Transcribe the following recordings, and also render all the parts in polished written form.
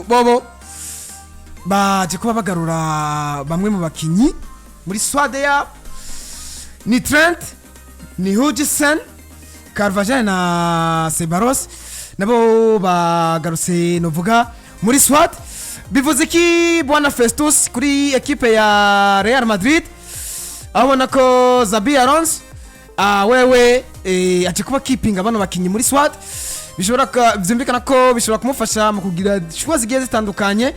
bobo baje kuba bagarura bamwe mu bakinyi muri swade ya ni Trent ni Hudson Carvajal na Ceballos nabo bagarutse novuga muri swade bivuze ki bwana Festus kuri equipe ya Real Madrid abona ko Xabi Alonso wewe aje kuba keeping abana bakinyi muri swade bishobora byumvikana ko bishobora kumufasha mu kugira shwa zigiye zitandukanye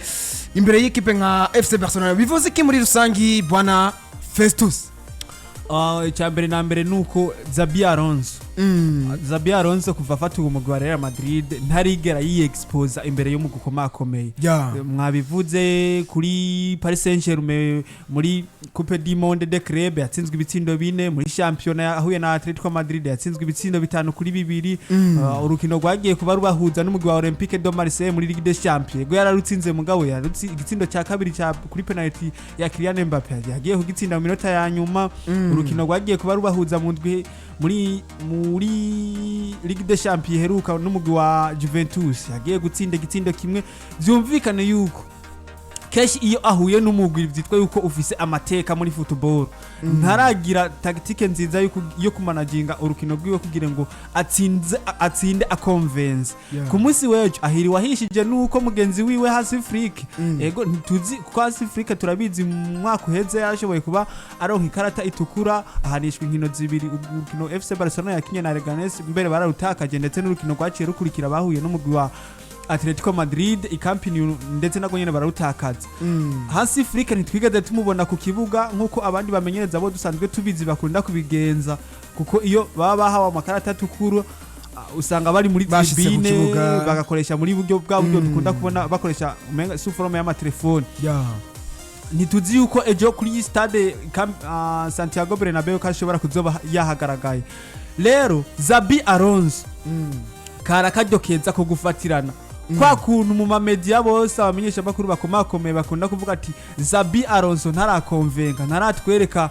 imbere y'ikipe nka FC Barcelona bivuze ki muri rusangi bwana Festus icyambere na mbere nuko Xabi Alonso kuva afata umugwi wa Real Madrid ntarigera yiexpose imbere y'umugwi ukomakomeye mwabivuze kuri Paris Saint-Germain muri Coupe du Monde des Clubs yatsinzwe ibitsindo 4 muri championnat yahuye na Atletico Madrid yatsinzwe ibitsindo 5-2 urukino rwagiye kuba rubahuza n'umugwi wa Olympique de Marseille muri Ligue des Champions go yararutsinze mugabo yarutsi igitsindo cya kabiri cya kuri penalty ya Kylian Mbappe yagiye kugitsinda mu minota ya nyuma urukino rwagiye kuba rubahuza mu ndwi muri Ligue des Champions heruka n'umugwi wa Juventus yagiye gutsinda igitsindo kimwe byumvikane yuko keshi iyo ahuye n'umugwi byitwa yuko ufise amateka muri football ntaragira tactique nziza yo kumanaginga urukino rwiwe kugira ngo atsinde aconvince ku munsi wejo ahiri wahishije nuko mugenzi wiwe hasi Afrique ego ntituzi kwa Afrique turabizi mu mwaka uheze yashoboye kuba aronka ikarata itukura ahanishwa inkino zibiri urukino FC Barcelona yakinye na Leganés mbere bararutakaje ndetse n'urukino rwaciye rukurikira bahuye n'umugwi wa Atletico Madrid ikampini ndetse nago nyene barutakaza hasi Afrique ntitwigeze tumubona ku kibuga nkuko abandi bamenyereza abo dusanzwe tubizi bakunda kubigenza kuko iyo baba bahawe amakarata tukuru usanga bari muri tribune bagakoresha muri buryo bwa buryo dukunda kubona bakoresha umenga suforome ya telefone ntituzi yuko ejo kuri stade Santiago Bernabeu kashobora kuzoba yahagaragaye rero Xabi Alonso karakaryo keza ko gufatirana kwa kuntu mu mamedia bose abamenyesha bakuru bakomakomeye bakunda kuvuga ati Xabi Alonso ntarakonvenga ntaratwereka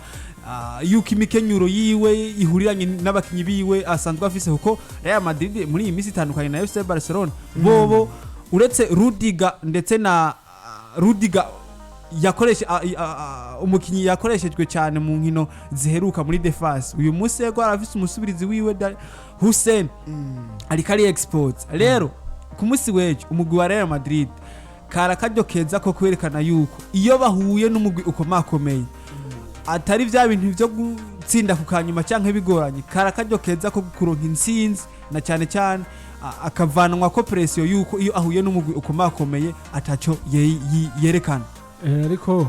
yuko imikenyuro yiwe ihuriranye n'abakinyi biwe asanzwe afise kuko Real Madrid muri iyi minsi itandukanye na FC Barcelona bobo uretse Rudiger ndetse na Rudiger yakoreshe umukinyi yakoreshejwe cyane mu nkino ziheruka muri defense uyu munsi yego arafise umusubirizi wiwe Hussein alikari export rero ku munsi wejo umugwi wa Real Madrid karakaryo keza ko kwerekana yuko iyo bahuye n'umugwi ukomakomeye atari vya bintu byo gutsinda ku kanyuma canke bigoranye karakaryo keza ko kuronka intsinzi na cyane cyane akavanwa ko pressure yuko iyo ahuye n'umugwi ukomakomeye ataco yerekana ariko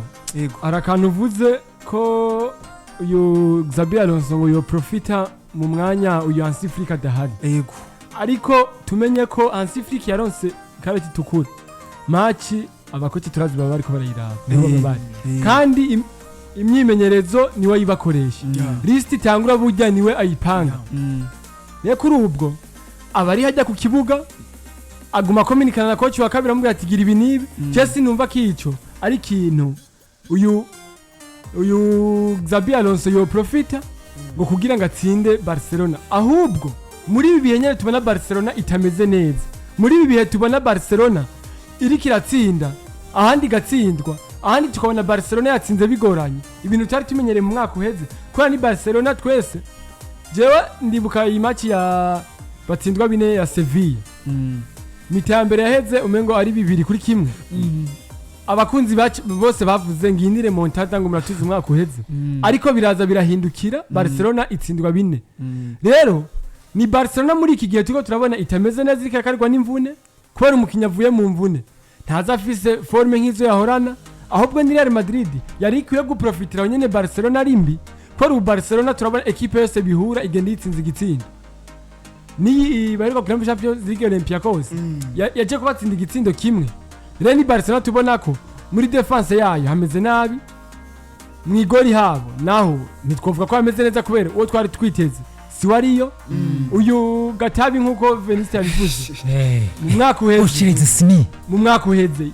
arakantu uvuze ko uyu Xabi Alonso ngo yo profita mu mwanya uyu Hansi Flick adahari yego ariko tumenye ko Hansi Flick yaronse karati tukura match abakoci turazi baba bariko barayiraba niho babari kandi imyimenyerezo niwe yibakoresha list itangura burya niwe ayipanga ne kuri ubwo abari hajya ku kibuga aguma communicana na coach wa kabiri amubwira ati gira ibi nibi Chelsea numva kico ari kintu uyu Xabi Alonso yo profita ngo kugira ngo atsinde Barcelona ahubwo muri ibi bihe nyene tubona Barcelona itameze neza muri ibi bihe tubona Barcelona iri kiratsinda ahandi gatsindwa ahandi tukabona Barcelona yatsinze bigoranye ibintu cyari tumenyereye mu mwaka uheze kwa ni Barcelona twese jewe ndibuka iyi match ya batsindwa 4 ya Sevilla mitambere yaheze umengo ari 2-1 abakunzi bose bavuze ngindire montada ngo muratuze umwaka uheze ariko biraza birahindukira Barcelona itsindwa 4 rero ni Barcelona muri iki gihe tuko turabona itameze neza ikakarwa n'imvune kubera umukinya avuye mu mvune ntaza afise forme nk'izo yahorana ahubwo ni Real Madrid yari ikwiye guprofitira nyene Barcelona ari mbi kubera Barcelona turabona equipe yose bihura igenda itsinze igitsinda ni bari kuri Champions League Olympiacos yaje kubatsinda igitsindo kimwe rero ni Barcelona tubona ko muri defense yayo hameze nabi mwigori habo naho nitwovuga ko hameze neza kubera uwo twari twiteze si wariyo uyu Gatabi nkuko Veniste yabivuze mu mwaka uheze mu mwaka uheze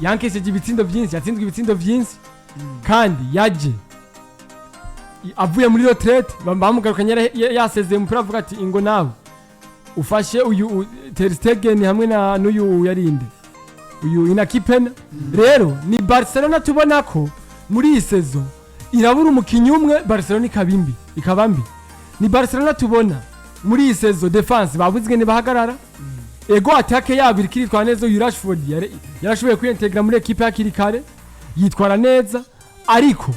yankesheje ibitsindo byinshi yatsinzwe ibitsindo byinshi kandi yaje avuye muri retraite bamugarukanye yasezeye umupira avuga ati ingo nawe ufashe uyu Ter Stegen hamwe na n'uyu yarinde uyu inakipena rero ni Barcelona tubona ko muri iyi sezo irabura umukinnyi umwe Barcelona ikaba mbi ni Barcelona tubona muri iyi sezo defense babuzwe ne bahagarara ego attaque yabo irikitwa neza uyu Rashford yarashoboye kwintegra muri equipe hakiri kare yitwara neza ariko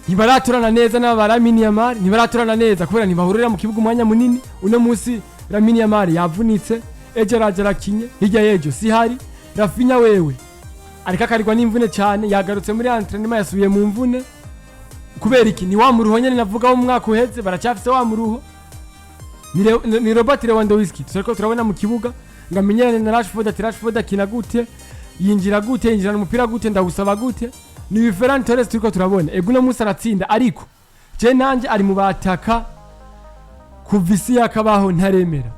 ntibaraturana neza n'abaramini Yamal ntibaraturana neza kubera ntibahurira mu kibuga umwanya munini uno munsi Lamine Yamal yavunitse ejo arakinye hirya yejo si hari Rafinha wewe ariko akarirwa n'imvune cyane yagarutse muri entraînement yasubiye mu mvune kubera iki ni wa muruho nyene navuga mu mwaka uheze baracyafise wa muruho ni Robert Lewandowski turiko turabona mu kibuga ngamenyane na Rashford akina gute yinjira mu mupira gute ndagusaba gute ni Ferran Torres turiko turabona ego no musa aratsinda ariko je nanje ari mu bataka kuvisi yakabaho ntaremera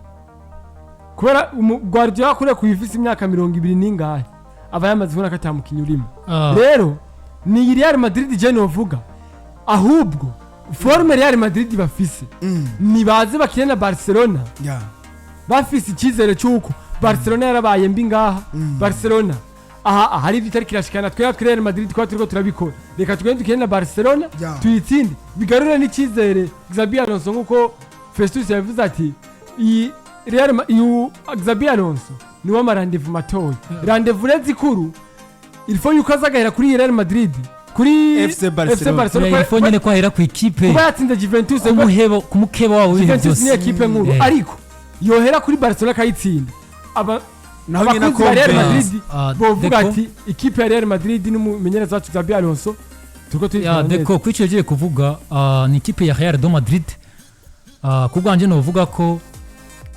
kubera Guardiola kure kuyifisa imyaka 20 ningahe aba yamaze kubona katamukinyi urimo rero ni Real Madrid je novuga ahubwo forme Real Madrid bafise nibaze bakine na Barcelona bafise icyizere cyuko Barcelona yarabaye mbi ngaha Barcelona aha hari bitari kirashikana twe Real Madrid kwa turiko turabikora reka tugende dukine na Barcelona tuyitsinde bigarure n'icyizere Xabi Alonso nkuko Festus yavuze ati Xabi Alonso ni wa rendezvous matoya rendezvous rezikuru il faut yuko azagahera kuri Real Madrid kuri FC Barcelona ifo nyene ko ahera ku equipe kuba yatsinze Juventus kumukeba wawe Juventus ni equipe nkuru ariko yohera kuri Barcelona kayitsinda abakunzi ba Real Madrid bovuga ati equipe ya Real Madrid n'umumenyereza wacu Xabi Alonso turiko tuyitsinda deko kwico yagiye kuvuga ni equipe ya Real de Madrid kubwanje no vuga ko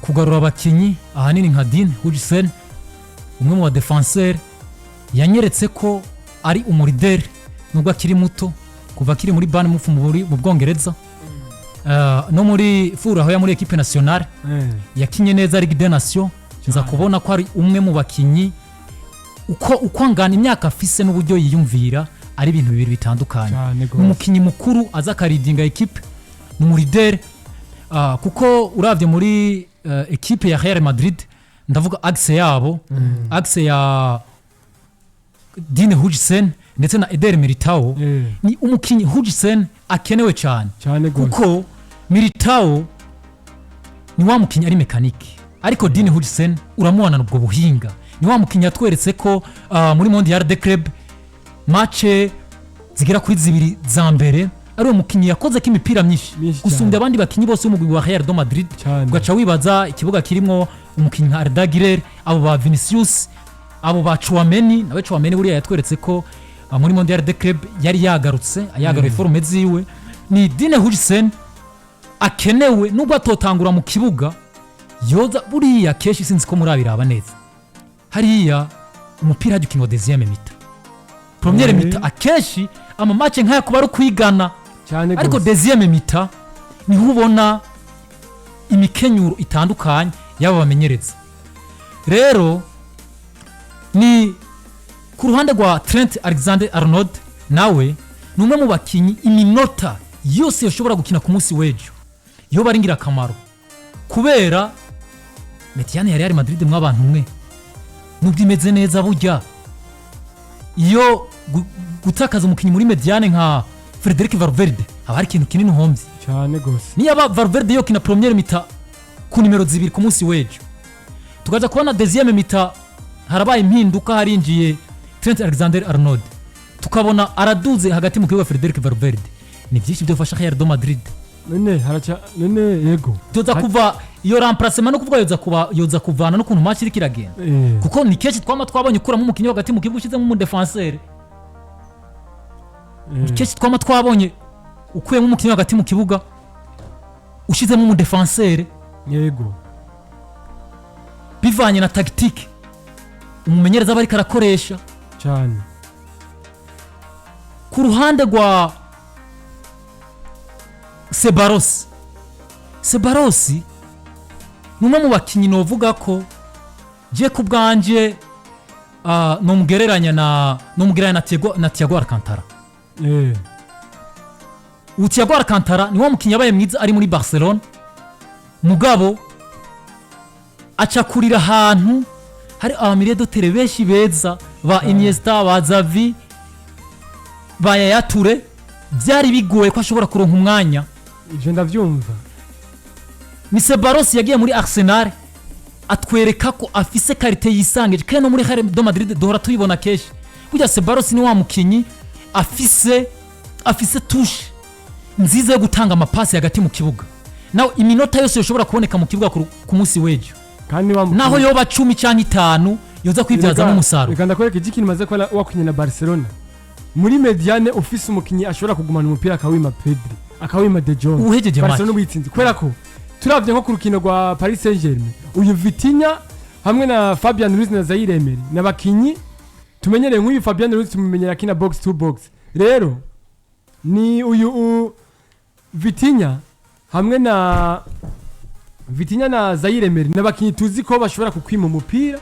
kugarura abakinyi ahanini nka Dean Hudson umwe mu defenseur yanyeretse ko ari umurideri nubwo akiri muto kuva kiri muri Bournemouth mu Bwongereza no muri Furaho ya muri equipe nationale yakinye neza Ligue des Nations nza kubona ko ari umwe mu bakinyi uko angana imyaka afise n'uburyo yiyumvira ari ibintu bibiri bitandukanye umukinyi mukuru aza karidinga equipe n'umurideri kuko uravye muri equipe ya Real Madrid ndavuga axe yabo axe ya Dean Hudson ndetse na Eder Militao ni umukinyi Hudson akenewe cyane kuko Militao ni wa mukinyi ari mekanike ariko Dean Hudson uramubona n'ubwo buhinga ni wa mukinyi atweretse ko muri Mondial de Club match zigera kuri zibiri za mbere ari umukinyi yakoze k'imipira myinshi gusumbya abandi bakinyi bose mu wa Real de Madrid ugaca wibaza ikibuga kirimo umukinyi nka Arda Güler abo ba Vinicius abo ba Chouameni nawe Chouameni buriya yatweretse ko muri Mondial de Club yari yagaruye forme ziwe ni Dean Hudson akenewe nubwo atotangura mu kibuga yoza buriya keshi sinzi ko murabiraba neza hariya umupira hajukino deuxième mi-temps première mi-temps akeshi ama match nkaya kuba ari kwigana ariko deuxième mi-temps niho ubona imikenyuro itandukanye yaba bamenyereza rero ni ku ruhande rwa Trent Alexander-Arnold nawe numwe mu bakinyi iminota yose yoshobora gukina ku munsi w'ejo yo baringira akamaro kubera Mediane ya Real Madrid mw'abantu mwe nubwo imeze neza burya iyo gutakaza umukinyi muri Mediane nka Frederic Valverde aba ari ikintu kinini homvye cyane gose niyo Valverde yo kina première mi-temps ku nimero 2 ku munsi w'ejo tukaza kubona deuxième mi-temps harabaye impinduka harinjiye Trent Alexander-Arnold tukabona araduze hagati mu kibuga Frederic Valverde ni byinshi byofasha Real de Madrid none yego tuza kuva iyo remplacement no kuvuga yoza kuvana no kuntu match iri kiragenda kuko ni keshi twabonye kuramo umukinyi hagati mu kibuga ushizemo mu defenseur ni keshi twabonye ukuyemo umukinyi hagati mu kibuga ushizemo mu defenseur yego bivanye na tactique umumenyereza bari karakoresha cyane ku ruhande rwa Sebarosi numwe mu bakinyi novuga ko je ku bwanje nomugereranya na Thiago Alcantara Thiago Alcantara ni wa mukinyi yabaye mwiza ari muri Barcelona mugabo acakurira ahantu hari abamiriye dotere benshi beza ba Iniesta ba Xavi ba Yaya Toure byari bigoye ko ashobora kuronka umwanya. ivyo ndavyumva. ni Ceballos yagiye muri Arsenal atwereka ko afise karite yisangije kandi no muri Real de Madrid duhora tuyibona keshi. Burya Ceballos ni wa mukinyi afise touche nziza yo gutanga amapasi hagati mu kibuga. Naho iminota yose yoshobora kuboneka mu kibuga ku munsi w'ejo. Kandi naho yoba 10 canke 5 yoza kwibyazamo umusaruro. Reka ndakwereka igiki nimaze ko wakinye na Barcelona. Muri mediane office umukinyi ashobora kugumana umupira akawima Pedri, akawima De Jong. Uhejeje Barcelona ubitsinze. Kwera ko turavye nko ku rukino rwa Paris Saint-Germain. Uyu Vitinha hamwe na Fabian Ruiz na Zaire Emery nabakinyi tumenyereye nk'uyu Fabian Ruiz tumumenyera kina box to box. Rero ni uyu Vitinha hamwe na Zaire Emery nabakinyi tuzi ko bashobora kukwima umupira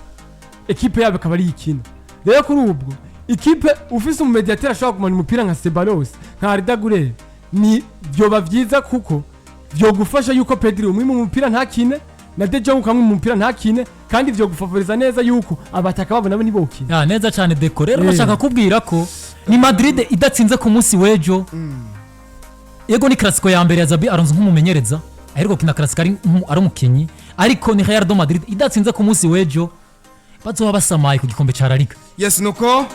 ekipe yabo akaba ari ikina. Rero kuri ubwo ikipe ufise umumediateur ashobora kumana umupira nka Ceballos nka Ardagure ni byoba vyiza kuko byo gufasha yuko Pedri umwima umupira ntakine na De Jong ukamwe umupira ntakine kandi byo gufavoriza neza yuko abataka babona bo nibo ukina. Neza cyane Deco. Rero bashaka kubwira ko ni Madrid idatsinze ku munsi w'ejo. Yego ni Classico ya mbere ya Xabi Alonso nk'umumenyereza ariko kina Classico ari umukinyi ariko ni Real de Madrid idatsinze ku munsi w'ejo bazoba basamaye ku gikombe ca La Liga. Yes nuko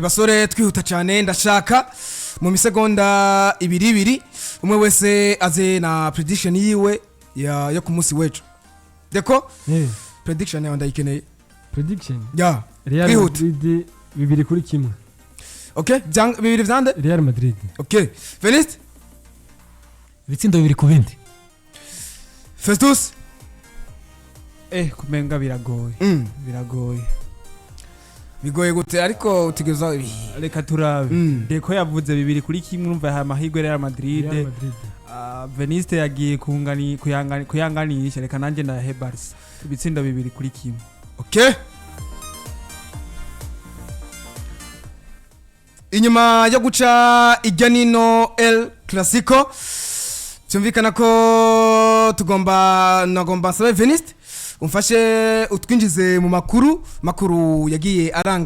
basore twihuta cyane ndashaka mu misegonda ibiri umwe wese aze na prediction yiwe yo ku munsi w'ejo. Deko prediction yawe ndayikeneye. Prediction ya Real Madrid 2-1. Okay, bibiri vyande Real Madrid. Okay, Felix Ibitsindo 2-2. Festus kumenga biragoye. Bigoye gute ariko utigeza reka turabe. Deko yavuze 2-1 urumva aya mahigwe Real Madrid. Veniste yagiye kuyanganisha reka nanje na Barca. Ibitsindo 2-1. Okay. Inyuma yo guca ijyanino El Classico cyumvikana ko nagomba sabe Veniste umfashe utwinjize mu makuru yagiye aranga